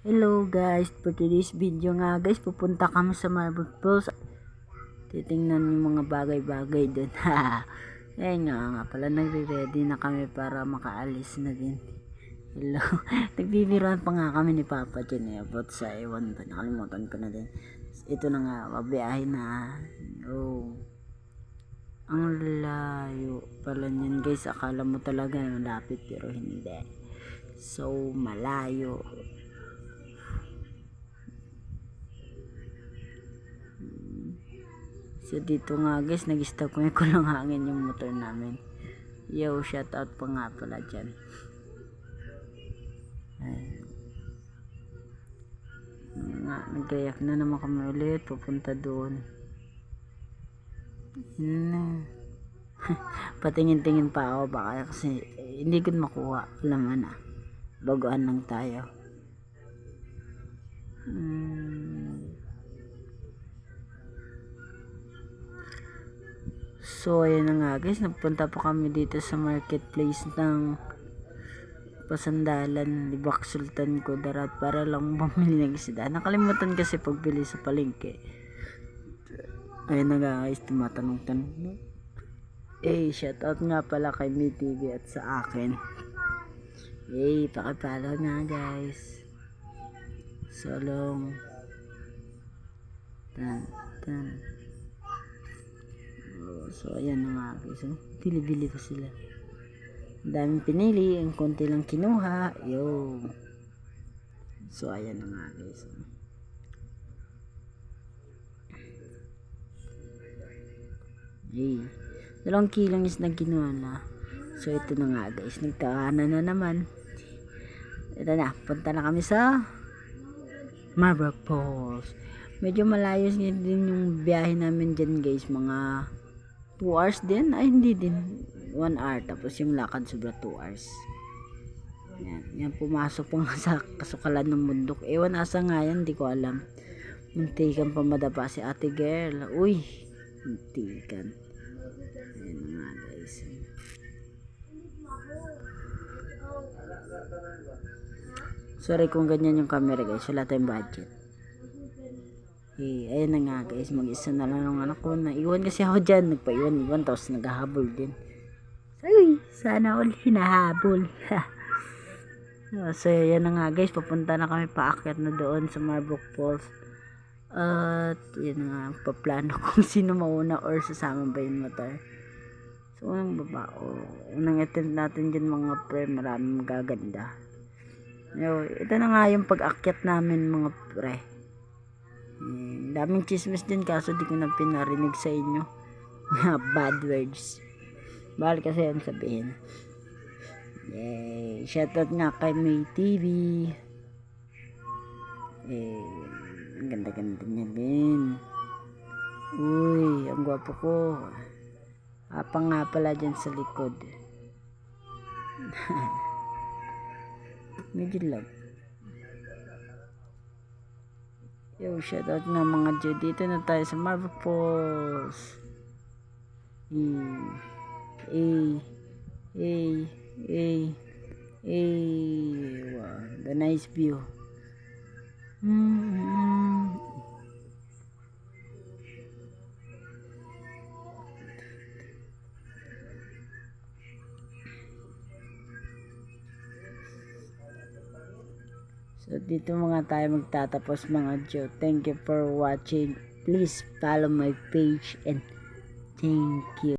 Hello guys, for today's video nga guys, pupunta kami sa Marble Falls. Titingnan yung mga bagay-bagay dun. Ayan nga pala, nagre-ready na kami para makaalis na din. Hello, nagbibiruan pa nga kami ni Papa dyan about sa ewan ba, nakalimutan ko na din. Ito na nga, babiyahin na. Oh, ang layo pala niyan guys, akala mo talaga malapit pero hindi. So malayo. So dito nga guys, nag-stop ko ng hangin yung motor namin. Yo, shout out pa nga pala dyan. Ay. Nga, nagkayak na naman kami ulit, pupunta doon. Patingin-tingin pa ako baka kasi hindi ko makuha. Alam na, baguan lang tayo. So ayan na nga guys, nagpunta po kami dito sa marketplace ng Pasandalan, Libak Sultan Kudarat para lang bumili ng isda. Nakalimutan kasi pagbili sa palengke. Ayan na nga guys, tumatanong-tanong. Shoutout nga pala kay MeTV at sa akin. Pakipalo nga guys. So long. So ayan na nga guys, bili-bili pa sila. Ang daming pinili, ang konti lang kinuha. Yo. So ayan na nga guys. Dalawang kilong is nagkinuha na. So ito na nga guys, nagtaanan na naman. Ito na, punta na kami sa Marble Falls. Medyo malayo din yung biyahe namin dyan guys, mga 2 hours din, ay hindi din 1 hour, tapos yung lakad sobra 2 hours. Yan pumasok po nga sa kasukalan ng bundok. Ewan asa nga yan, di ko alam. Muntikan pa madapa si ate girl. Uy, muntikan. Ayan nga guys. Sorry kung ganyan yung camera guys, wala tayong budget. Ayan na nga guys, mag-isa na lang ng anak ko. Naiwan kasi ako dyan, nagpaiwan-iwan, tapos naghahabol din. Ay, sana all hinahabol. So yan na nga guys, papunta na kami, paakyat na doon sa Marble Falls. At yan na nga, paplano kung sino mauna or sasama ba yung motor. So unang baba, unang attempt natin dyan mga pre, maraming magaganda. Ito na nga yung pag-akyat namin mga pre. Daming chismis din kaso di ko na pinarinig sa inyo. Mga bad words. Bahal kasi yan sabihin. Shoutout nga kay MeTV. Ang ganda-ganda niya din. Uy, ang gwapo ko. Apa nga pala dyan sa likod. Medyo lang. Yo, shoutout na mga Diyo. Dito na tayo sa Marble Falls. Wow, the nice view. So dito mga tayo magtatapos mga Diyo. Thank you for watching. Please follow my page and thank you.